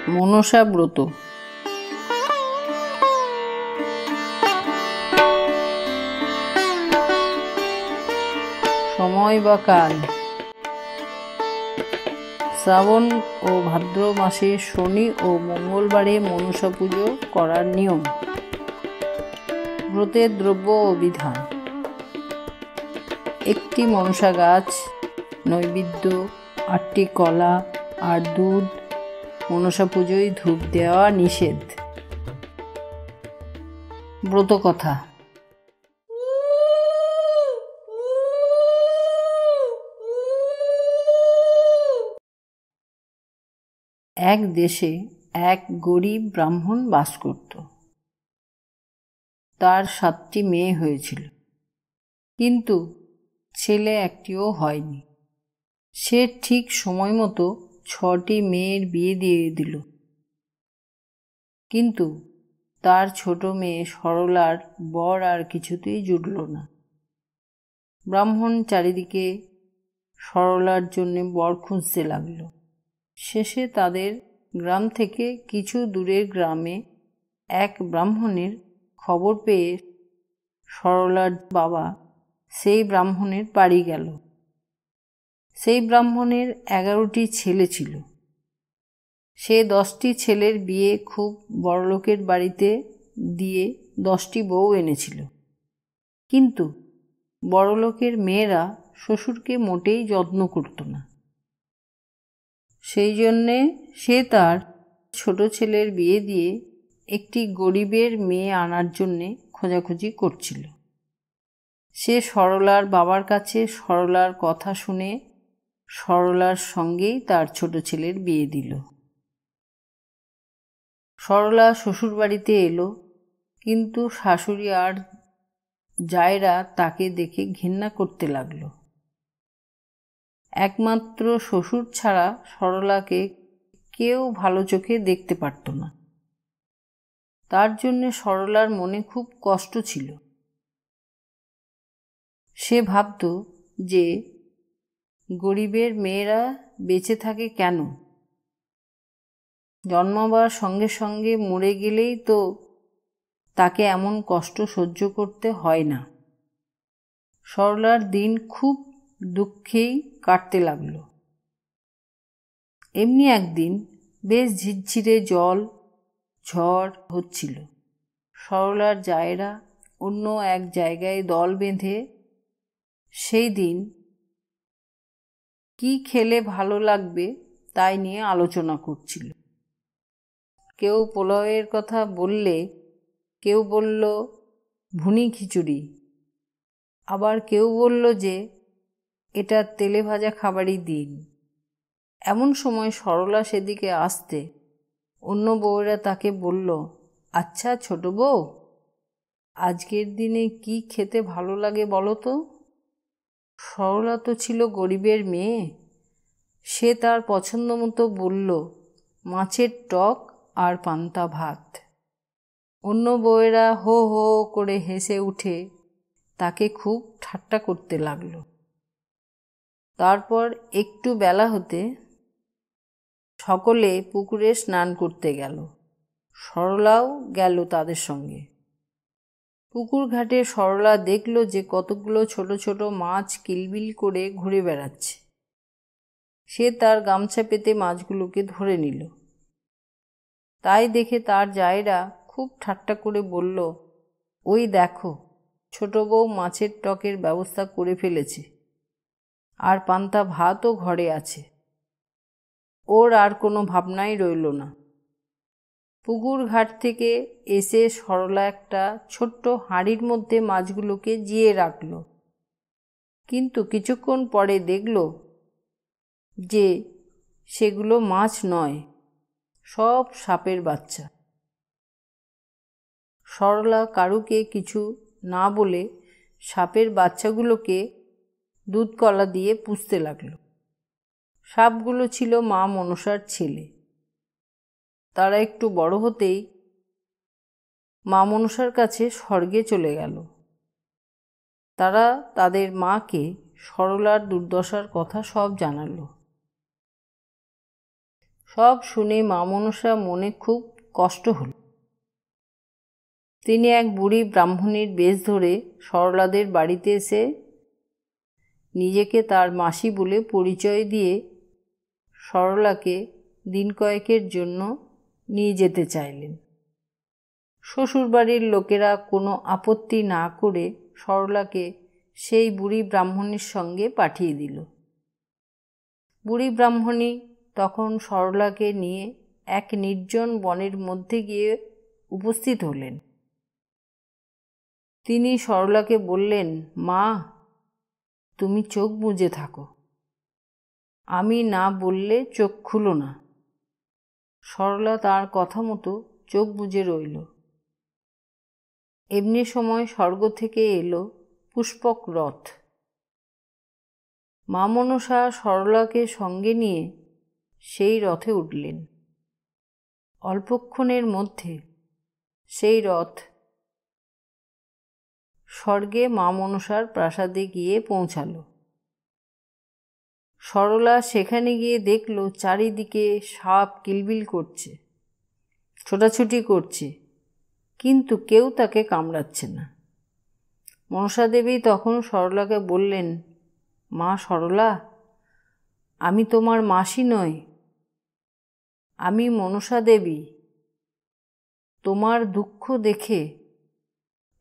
মনসা ব্রত। সময় বা কাল। শ্রাবণ ও ভাদ্র মাসে শনি ও মঙ্গলবারে মনসা পুজো করার নিয়ম। ব্রতের দ্রব্য ও বিধান। একটি মনসা গাছ, নৈবেদ্য, 8টি কলা আর দুধ। মনসা পুজোয় ধূপ দেওয়া নিষেধ। ব্রত কথা। এক দেশে এক গরিব ব্রাহ্মণ বাস করত। তার 7টি মেয়ে হয়েছিল, কিন্তু ছেলে একটিও হয়নি। সে ঠিক সময় মতো 6টি মেয়ের বিয়ে দিয়ে দিল, কিন্তু তার ছোট মেয়ে সরলার বর আর কিছুতেই জুটল না। ব্রাহ্মণ চারিদিকে সরলার জন্য বর খুঁজতে লাগল। শেষে তাদের গ্রাম থেকে কিছু দূরের গ্রামে এক ব্রাহ্মণের খবর পেয়ে সরলার বাবা সেই ব্রাহ্মণের বাড়ি গেল। সেই ব্রাহ্মণের 11টি ছেলে ছিল। সে 10টি ছেলের বিয়ে খুব বড়লোকের বাড়িতে দিয়ে 10টি বউ এনেছিল, কিন্তু বড়লোকের মেয়েরা শ্বশুরকে মোটেই যত্ন করত না। সেই জন্যে সে তার ছোট ছেলের বিয়ে দিয়ে একটি গরিবের মেয়ে আনার জন্যে খোঁজাখুঁজি করছিল। সে সরলার বাবার কাছে সরলার কথা শুনে সরলার সঙ্গেই তার ছোট ছেলের বিয়ে দিল। সরলা শ্বশুরবাড়িতে এলো, কিন্তু শাশুড়ি আর জায়েরা তাকে দেখে ঘেন্না করতে লাগলো। একমাত্র শ্বশুর ছাড়া সরলাকে কেউ ভালো চোখে দেখতে পারত না। তার জন্যে সরলার মনে খুব কষ্ট ছিল। সে ভাবত যে গরিবের মেয়েরা বেঁচে থাকে কেন? জন্মাবার সঙ্গে সঙ্গে মরে গেলেই তো তাকে এমন কষ্ট সহ্য করতে হয় না। সরলার দিন খুব দুঃখেই কাটতে লাগলো। এমনি একদিন বেশ ঝিরঝিরে ঝড় হচ্ছিল। সরলার জায়েরা অন্য এক জায়গায় দল বেঁধে সেই দিন কি খেলে ভালো লাগবে তাই নিয়ে আলোচনা করছিল। কেউ পোলাওয়ের কথা বললে, কেউ বলল ভুনি খিচুড়ি, আবার কেউ বলল যে এটা তেলে ভাজা খাবারই দিন। এমন সময় সরলা সেদিকে আসতে অন্য বউয়েরা তাকে বলল, আচ্ছা ছোট বউ, আজকের দিনে কি খেতে ভালো লাগে বলো তো? সরলা তো ছিল গরিবের মেয়ে। সে তার পছন্দ মতো বলল, মাছের টক আর পান্তা ভাত। অন্য বউয়েরা হো হো করে হেসে উঠে তাকে খুব ঠাট্টা করতে লাগলো। তারপর একটু বেলা হতে সকলে পুকুরে স্নান করতে গেল। সরলাও গেল তাদের সঙ্গে। পুকুর ঘাটে সরলা দেখল যে কতগুলো ছোট ছোট মাছ কিলবিল করে ঘুরে বেড়াচ্ছে। সে তার গামছা পেতে মাছগুলোকে ধরে নিল। তাই দেখে তার জায়েরা খুব ঠাট্টা করে বলল, ওই দেখো, ছোট বউ মাছের টকের ব্যবস্থা করে ফেলেছে, আর পান্তা ভাতও ঘরে আছে। ওর আর কোনো ভাবনাই রইল না। পুকুর ঘাট থেকে এসে সরলা একটা ছোট্ট হাঁড়ির মধ্যে মাছগুলোকে জিয়ে রাখল, কিন্তু কিছুক্ষণ পরে দেখল যে সেগুলো মাছ নয়, সব সাপের বাচ্চা। সরলা কারুকে কিছু না বলে সাপের বাচ্চাগুলোকে দুধ কলা দিয়ে পুষতে লাগল। সাপগুলো ছিল মা মনসার ছেলে। তারা একটু বড় হতেই মা মনসার কাছে স্বর্গে চলে গেল। তারা তাদের মাকে সরলার দুর্দশার কথা সব জানালো। সব শুনে মা মনসা মনে খুব কষ্ট হল। তিনি এক বুড়ি ব্রাহ্মণীর বেশ ধরে সরলাদের বাড়িতে এসে নিজেকে তার মাসি বলে পরিচয় দিয়ে সরলাকে দিন কয়েকের জন্য নিয়ে যেতে চাইলেন। শ্বশুরবাড়ির লোকেরা কোনো আপত্তি না করে সরলাকে সেই বুড়ি ব্রাহ্মণীর সঙ্গে পাঠিয়ে দিল। বুড়ি ব্রাহ্মণী তখন সরলাকে নিয়ে এক নির্জন বনের মধ্যে গিয়ে উপস্থিত হলেন। তিনি সরলাকে বললেন, মা, তুমি চোখ বুজে থাকো, আমি না বললে চোখ খুলো না। সরলা তার কথা মতো চোখ বুজে রইল। এমনি সময় স্বর্গ থেকে এলো পুষ্পক রথ। মা মনসা সরলাকে সঙ্গে নিয়ে সেই রথে উঠলেন। অল্পক্ষণের মধ্যে সেই রথ স্বর্গে মা মনসার প্রাসাদে গিয়ে পৌঁছালো। সরলা সেখানে গিয়ে দেখল চারিদিকে সাপ কিলবিল করছে, ছোটাছুটি করছে, কিন্তু কেউ তাকে কামড়াচ্ছে না। মনসা দেবী তখন সরলাকে বললেন, মা সরলা, আমি তোমার মাসি নই, আমি মনসা দেবী। তোমার দুঃখ দেখে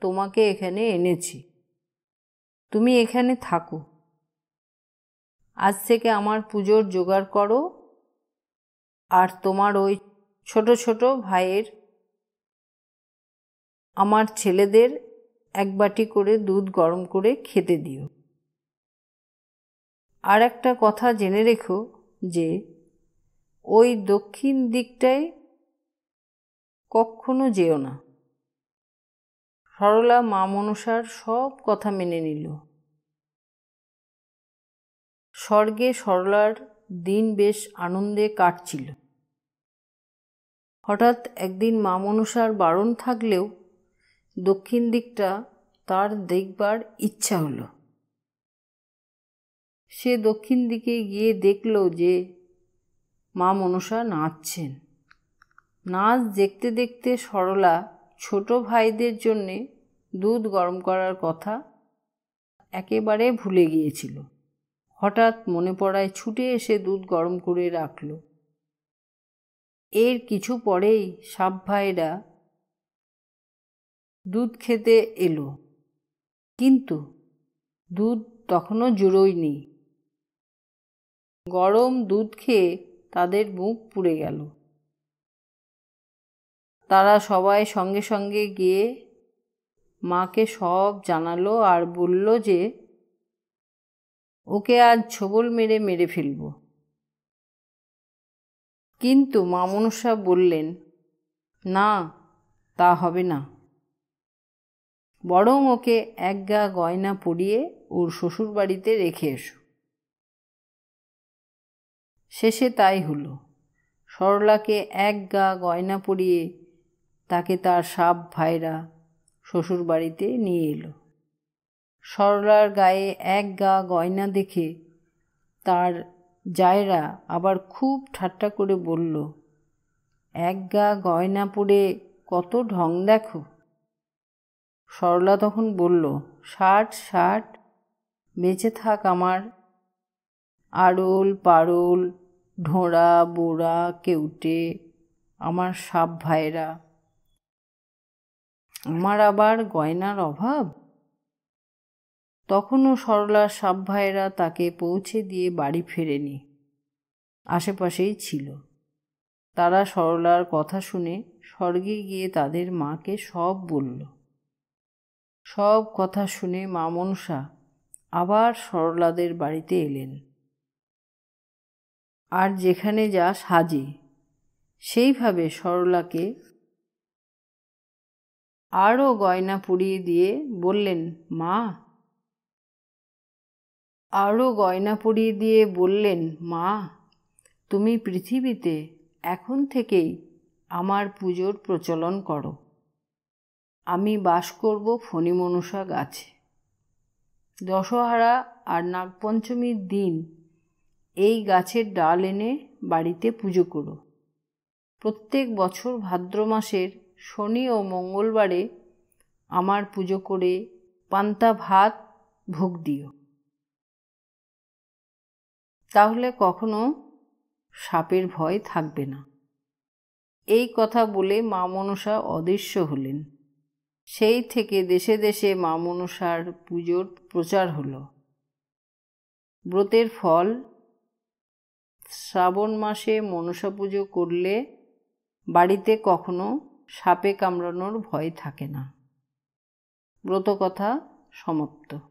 তোমাকে এখানে এনেছি, তুমি এখানে থাকো। আজ থেকে আমার পুজোর জোগাড় করো, আর তোমার ওই ছোট ছোট ভাইয়ের, আমার ছেলেদের এক বাটি করে দুধ গরম করে খেতে দিও। আর একটা কথা জেনে রেখো যে ওই দক্ষিণ দিকটায় কখনো যেও না। সরলা মা মনসার সব কথা মেনে নিল। স্বর্গে সরলার দিন বেশ আনন্দে কাটছিল। হঠাৎ একদিন মা মনসার বারণ থাকলেও দক্ষিণ দিকটা তার দেখবার ইচ্ছা হলো। সে দক্ষিণ দিকে গিয়ে দেখল যে মা মনসা নাচছেন। নাচ দেখতে দেখতে সরলা ছোট ভাইদের জন্যে দুধ গরম করার কথা একেবারে ভুলে গিয়েছিল। হঠাৎ মনে পড়ায় ছুটে এসে দুধ গরম করে রাখল। এর কিছু পরেই সাপ ভাইরা দুধ খেতে এলো, কিন্তু দুধ তখনও জুড়োয়নি। গরম দুধ খেয়ে তাদের মুখ পুড়ে গেল। তারা সবাই সঙ্গে সঙ্গে গিয়ে মাকে সব জানালো আর বলল যে ওকে আজ ছোবল মেরে মেরে ফেলব। কিন্তু মা মনসা বললেন, না, তা হবে না, বরং ওকে এক গা গয়না পরিয়ে ওর শ্বশুরবাড়িতে রেখে এসো। শেষে তাই হলো। সরলাকে এক গা গয়না পরিয়ে তাকে তার সাপ ভাইরা শ্বশুরবাড়িতে নিয়ে এলো। সরলার গায়ে এক গা গয়না দেখে তার জায়েরা আবার খুব ঠাট্টা করে বলল, এক গা গয়না পরে কত ঢং দেখো। সরলা তখন বলল, ষাট ষাট, বেঁচে থাক আমার আড়ল পাড়ল ঢোঁড়া বোড়া কেউটে আমার সাপ ভাইরা, আমার আবার গয়নার অভাব। তখনও সরলার সাপ ভাইরা তাকে পৌঁছে দিয়ে বাড়ি ফেরেনি, আশেপাশেই ছিল। তারা সরলার কথা শুনে স্বর্গে গিয়ে তাদের মাকে সব বলল। সব কথা শুনে মা মনসা আবার সরলাদের বাড়িতে এলেন। আর যেখানে যা সাজে সেইভাবে সরলাকে আরও গয়না পরিয়ে দিয়ে বললেন, মা, আরও গয়না পরিয়ে দিয়ে বললেন, মা, তুমি পৃথিবীতে এখন থেকেই আমার পুজোর প্রচলন করো। আমি বাস করব ফণী মনসা গাছে। দশহারা আর নাগপঞ্চমীর দিন এই গাছের ডাল এনে বাড়িতে পুজো করো। প্রত্যেক বছর ভাদ্র মাসের শনি ও মঙ্গলবারে আমার পুজো করে পান্তা ভাত ভোগ দিও। তাহলে কখনো সাপের ভয় থাকবে না। এই কথা বলে মা মনসা অদৃশ্য হলেন। সেই থেকে দেশে দেশে মা মনসার পুজোর প্রচার হলো। ব্রতের ফল, শ্রাবণ মাসে মনসা পুজো করলে বাড়িতে কখনো সাপে কামড়ানোর ভয় থাকে না। ব্রতকথা সমাপ্ত।